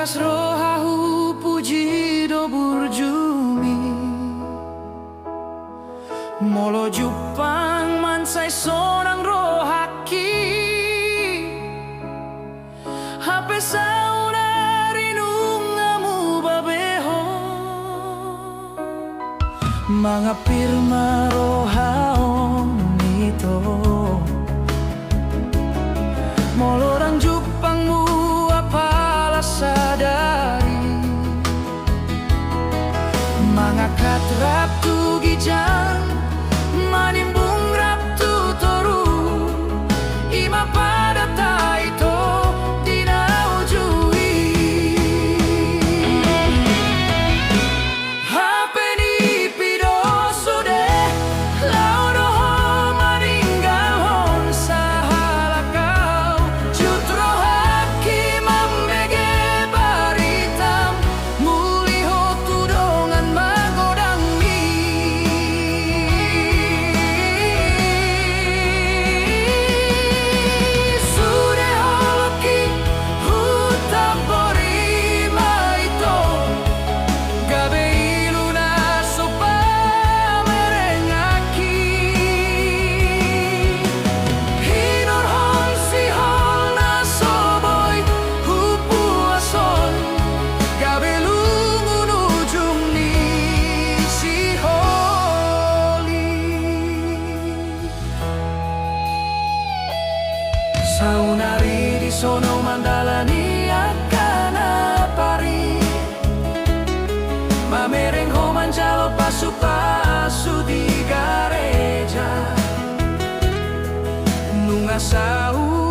Beras rohahu puji do burjumi Molo Jupang mansai sonang rohaki Hape saudari nungamu babeho Mangapir marohaon itu Molo orang Jupangmu apalah sadari Mangakat raptu gijang Manimbung raptu toru Ima pada taito dinaujui Hapeni pidoso de Laudoho maninggal hon sahalakau Jutro haki mambege baritam Muliho tudongan magodang mi Sude holoki hutapori maito Gabe iluna sopa merengaki Hinor hon si hol na soboy hupu ason Gabe lungun ujung ni si holi Saunari di sono mandalani akana pari Mamereng ho manjalo pasu-pasu di gareja Nunga sau